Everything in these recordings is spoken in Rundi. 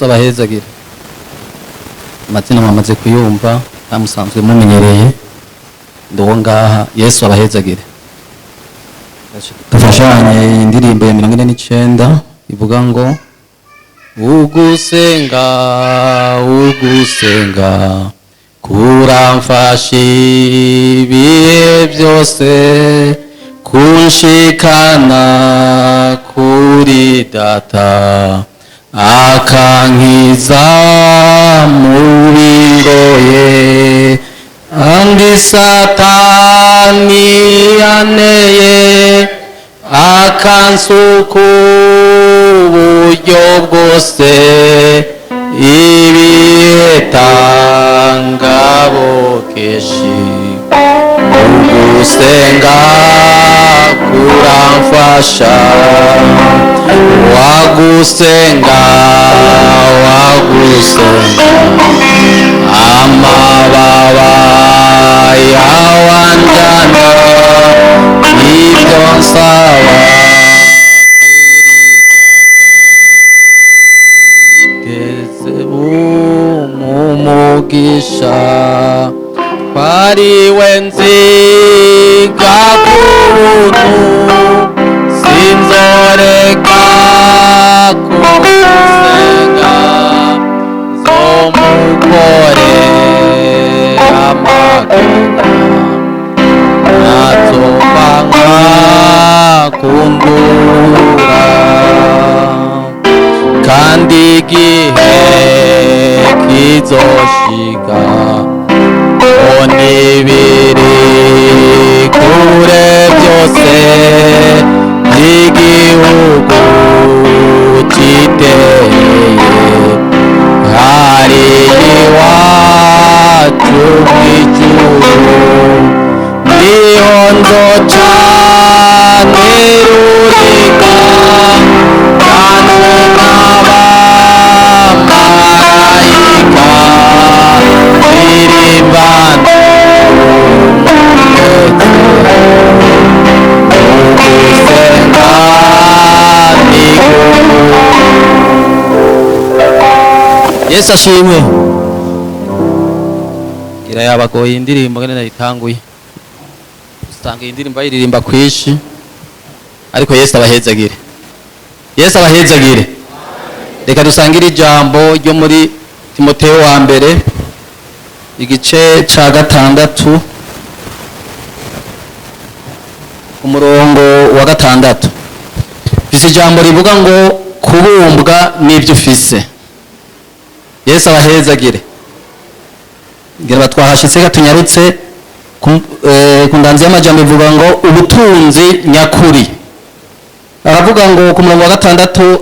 Abahezagira amazina mwamaze kuyumva namusanzwe mumenyereye ndowo ngaha Yesu abahezagire. Dufashanye indirimbo ya 49 ivuga ngo ugusenga kuramfasha ibihe byose kunshikana kuri data akankiza mu bigoye andi satani yaneye akansuka uburyo bwose ibitangabo keshi ugusenga kuramfasha wagusenga amababa yawanjana ibyo nsaba teze umugisha pariwe nziga kuntu sinzoreka kusenga nzomukore amagana nazopanga kundura kandi igihe kizoshika onibiri kure byose igihugu kiteye hari iwacu mw'ijuru niho nzoca nirurika kandi n'abamarayika irimbana Yesu ashimwe. Gira yabagoye indirimbo ngene nayitanguye. Usanga indirimbo ayiririmba kwishi. Ariko Yesu abahezagire. Yesu abahezagire. Reka dusangire ijambo ryo muri Timoteyo wa mbere igice ca 6 umurongo wa 6. Bise ijambo rivuga ngo kubumbwa n'ibyo ufise. Yesu abahezagire. Ngira batwahashitse gatunyarutse kundanze y'amajambo ivuga ngo ubutunzi nyakuri. Aravuga ngo ku murongo wa 6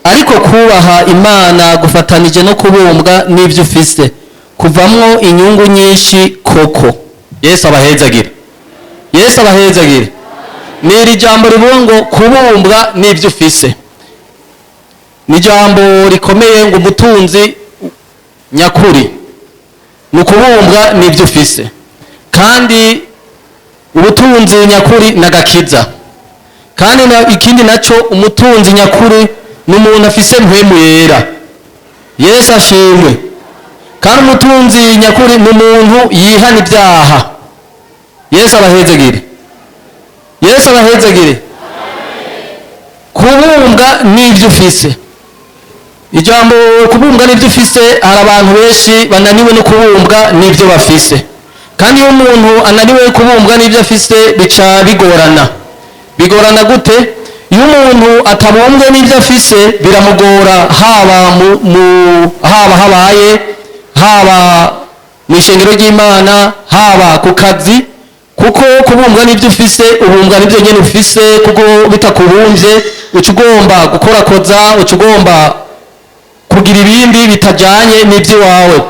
ariko kubaha Imana gufatanije no kubumbwa n'ibyo ufise kuvamwo inyungu nyinshi koko. Yesu abahezagire. Yesu abahezagire. Ni ijambo rivuga ngo kubumbwa n'ibyo ufise. Ni jambo rikomeye ngo ubutunzi nyakuri nukubumbwa n'ibyo ufise kandi ubutunzi nyakuri nagakiza kandi ikindi naco umutunzi nyakuri n'umuntu afise mpwemu yera. Yesu ashimwe. Kandi umutunzi nyakuri n'umuntu yihana ibyaha. Yesu abahezagire. Yesu abahezagire. Kubumbwa n'ibyo ufise. Ijambo kubumbwa n'ibyo ufise hari abantu benshi bananiwe no kubumbwa n'ibyo bafise. Kandi iyo umuntu ananiwe kubumbwa n'ibyo afise bica bigorana. Bigorana gute? Iyo umuntu atabumbwe n'ibyo afise biramugora haba habaye haba mw'ishengero ry'Imana haba ku kazi kuko kubumbwa n'ibyo ufise ubumbwa n'ibyo nyene ufise kuko bitakubumbye uca ugomba gukorakoza uca ugomba kugira ibindi bitajanye n'ibyo wawe.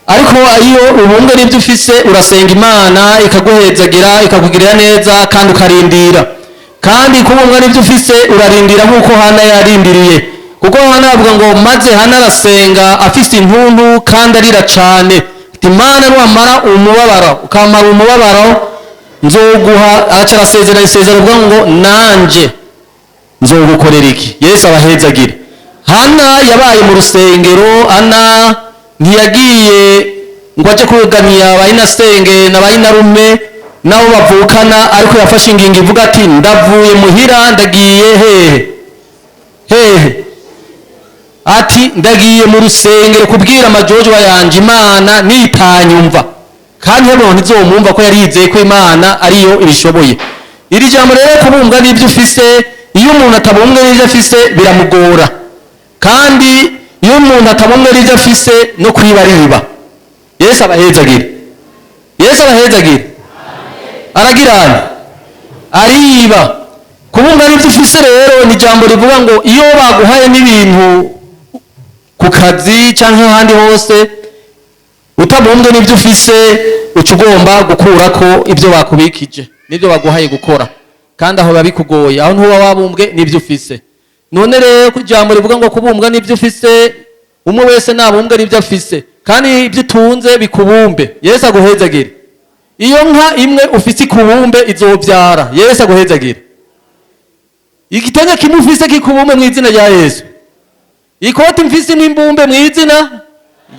Ariko iyo ubumbwe n'ibyo ufise urasenga Imana ikaguhezagira ikakugirira neza kandi ukarindira. Kandi kubumbwa n'ibyo ufise urarindira nkuko Hana yarindiriye. Kuko Hana avuga ngo maze Hana arasenga afise intuntu kandi arira cane. Imana nuwamara umubabaro ukamara umubabaro nzoguha aca arasezerana isezerano uvuga ngo nzogukorera iki? Yesu abahezagire. Hana yabaye mu rusengero. Ana ntiyagiye ngo aje kuganiya abayinasenge n'abayinarume nabo bavukana, ariko yafashe ingingo ivuga ati ndavuye muhira ndagiye hehe ati ndagiye mu rusengero kubwira amajojwa yanje Imana nitanyumva, kandi hano ntizomumva ko yarizeye ko Imana ariyo ibishoboye. Iri jambo rero kubumbwa n'ibyo ufise, iyo umuntu atabumbwe n'ibyo afise biramugora, kandi iyo umuntu atabumbwe n'ibyo afise no kwibariba. Yesu abahezagire. Yesu abahezagire. Aragirana ariba. Kubumbwa n'ibyo ufise rero ni jambo rivuga ngo iyo baguhaye n'ibintu ku kazi cyangwa ahandi hose utabumbwe n'ibyo ufise, uca ugomba gukurako ibyo bakubikije n'ibyo baguhaye gukora, kandi aho biba bikugoye, aho ntuba wabumbwe n'ibyo ufise. None rero ku jambo rivuga ngo kubumbwa n'ibyo ufise, umwe wese nabumbwe n'ibyo afise, kandi ibyo utunze bikubumbe. Yesu aguhezagire. Iyo nka imwe ufise ikubumbe izobyara. Yesu aguhezagire. Igitenge kimwe ufise kikubumbe mu izina rya Yesu. Ikoti mfise n'imbumbe mu izina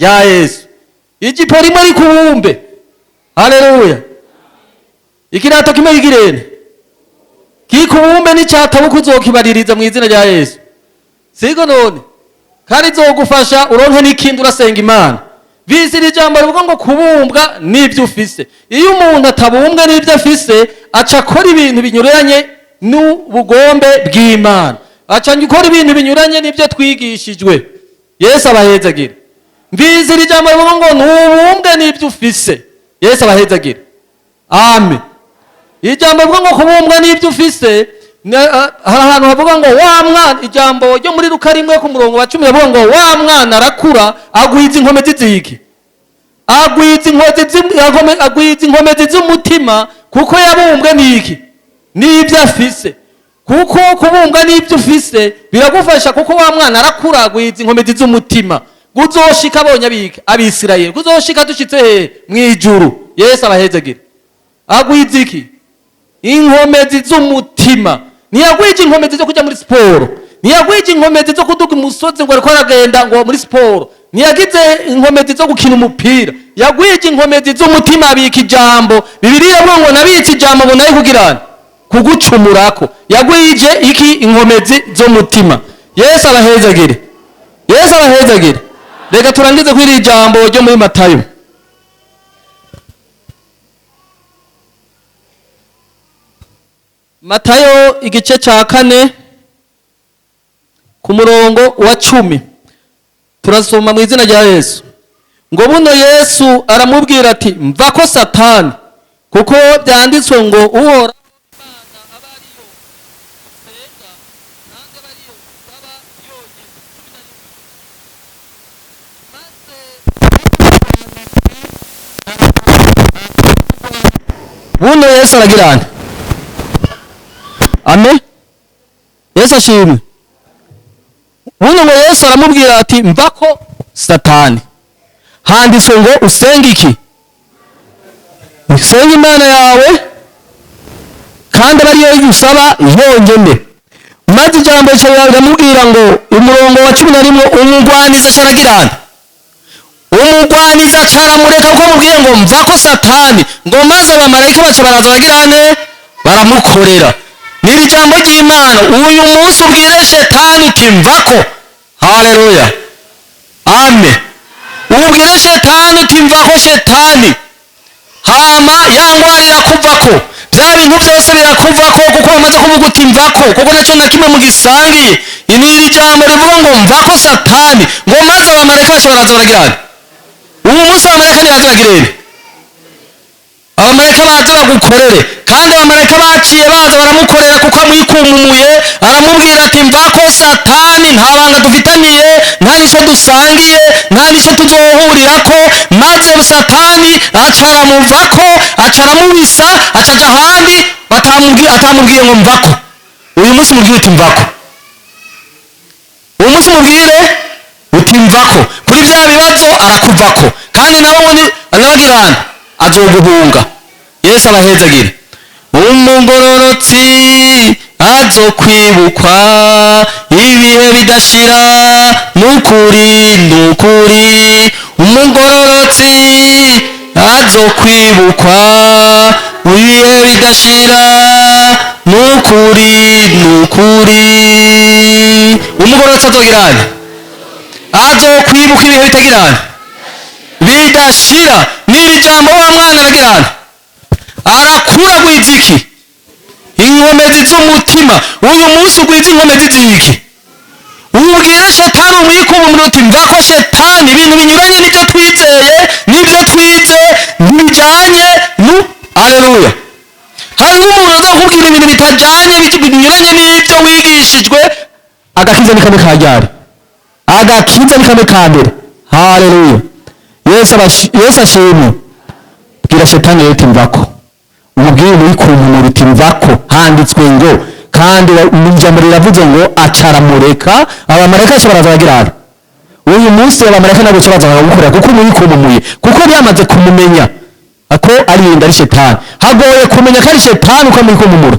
rya Yesu. Ijipo rimwe rikubumbe. Haleluya. Ikirato kimwe kigirene kikubumbe n'icyatabuka uzokibaririza mu izina rya Yesu. Sigo none kandi izogufasha uronke n'ikindi urasenga Imana. Bizira ijambo rivuga ngo kubumbwa n'ibyo ufise. Iyo umuntu atabumbwe n'ibyo afise, aca akora ibintu binyuranye n'ubugombe bw'Imana, aca gukora ibintu binyuranye n'ibyo twigishijwe. Yesu abahezagire. Bizira ijambo rivuga ngo nubumbwe n'ibyo ufise. Yesu abahezagire. Amen. Ijambo rivuga ngo kubumbwa n'ibyo ufise, hari ahantu havuga ngo wa mwana, ijambo ryo muri Luka 1 ku murongo wa 10 havuga ngo wa mwana arakura agwiza inkomezi z'iki? Agwiza inkomezi z'umutima, kuko yabumbwe n'iki? N'ibyo afise. Kuko kubumbwa n'ibyo ufise biragufasha, kuko wa mwana arakura agwiza inkomezi z'umutima. Guzoshika abonye Abisirayeli, guzoshika dushitse he mu ijuru. Yesu abahezagire. Agwiza iki? Inkomezi z'umutima. Ntiyagwije inkomezi zo kujya muri siporo, ntiyagwije inkomezi zo kuduga umusozi ngo ariko aragenda ngo muri siporo, ntiyagize inkomezi zo gukina umupira. Yagwije inkomezi z'umutima, abika ijambo. Bibiliya ivuga ngo nabitse ijambo ngo nayo kugirana kugucumurako. Yagwije iki? Inkomezi z'umutima. Yesu abahezagire. Yesu abahezagire. Reka turangize kuri iri jambo ryo muri Matayo. Matayo igice cya 4 ku murongo wa 10 turasoma mu izina rya Yesu. Ngo buno Yesu aramubwira ati mva ko Satani, kuko byanditswe ngo uhora Imana aba ariyo usenga, nange aba ariyo usaba yonyine. Buno Yesu aragirana. Amen. Yesu ashimwe. Buno ngo Yesu aramubwira ati mva ko Satani, handitswe ngo usenge iki? Usenge Imana yawe, kandi aba ariyo usaba yonyine. Maze ijambo riramubwira ngo umurongo wa 11, umugwaniza caragirana. Umugwaniza caramureka kuko mubwiye ngo mva ko Satani, ngo maze abamarayika baca baraza bagirane baramukorera. Niri jambo ry'Imana. Uyu munsi ubwire Shetani uti mvako. Haleluya. Amen. Ubwire Shetani uti mvako Shetani. Hama yangwarira kuvako. Bya bintu byose birakuvako, kuko wamaze kuvuga uti mvako, kuko nacyo na kimwe mu gisangi. Niri jambo rivuga ngo mvako Satani, ngo maze abamarayika bashobora baragirana. Uyu munsi abamarayika ntibagiragirene. Abamarayika baje bagukorere, kandi abamarayika baciye baza baramukorera kuko amwikumumuye. Aramubwira ati mvako Satani, nta banga dufitaniye, nta nisho dusangiye, nta nisho tuzohurirako. Maze Satani acaramuvako, acaramubisa, acaja ahandi atamubwiye ngo mvako. Uyu munsi mubwire uti mvako. Uyu munsi mubwire uti mvako. Kuri bya bibazo arakuvako, kandi nawe anabagirana azoguhunga. Yesu abahezagire. Umugororotsi azokwibukwa ibihe bidashira nukuri nukuri umugororotsi azokwibukwa ibihe bidashira nukuri nukuri umugororotsi azogirana azokwibuka ibihe bitagirana bidashira n'iri jambo wa mwana aragirana arakuraguza iki inkomezi z'umutima uyu munsi ugwiza inkomezi z'iki ubwira shetani umuyikubu uti mvako shetani ibintu binyuranye n'ibyo twizeye n'ibyo twize ntibijanye aleluya hari nk'umuntu azakubwira ibintu bitajanye binyuranye n'ibyo wigishijwe agakiza ni kamwe ka ryari agakiza ni kamwe ka mbere haleluya yesu ashimwe bwira shetani rero uti mvako umubwire umuyikubu uti mvako handitswe ngo kandi ijambo riravuze ngo acaramureka abamarayika bose baraza bagirana uyu munsi abamarayika ntabwo baza baragukorera kuko umuyikumuye kuko byamaze kumumenya ko ari yindi ari shetani hagoye kumenya ko ari shetani uko amuyikumumura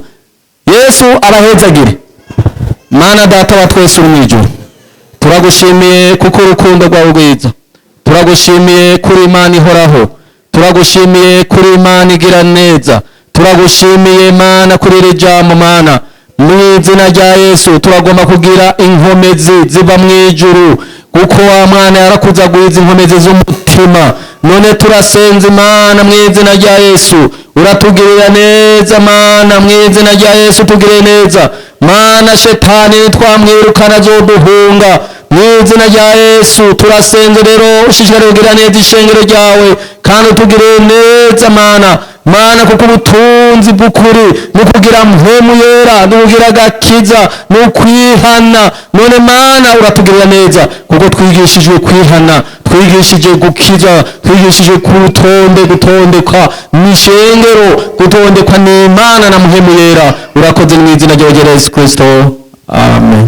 yesu abahezagire mana data wa twese uri mw'ijuru turagushimiye kuko urukundo rwawe rwiza turagushimiye kuri imana ihoraho turagushimiye kuri imana igira neza turagushimiye mana kuri iri jambo mana mu izina rya yesu turagomba kugira inkomezi ziva mu ijuru kuko wa mwana yarakuzaguriza inkomezi z'umutima none turasenze imana mu izina rya yesu uratugirira neza mana mu izina rya yesu tugire neza mana shetani nitwamwirukana azoduhunga mu izina rya yesu turasenze rero ushishikare kugira neza ishengero ryawe kandi utugirire neza mana kuko ubutunzi bw'ukuri ni ukugira mpemu yera ni ukugira agakiza ni ukwihana none mana uratugirira neza kuko twigishijwe kwihana twigishije gukiza twigishije ku rutonde gutondekwa n'ishengero gutondekwa n'imana na mpemu yera urakoze mu izina rya Yesu Kristo amen.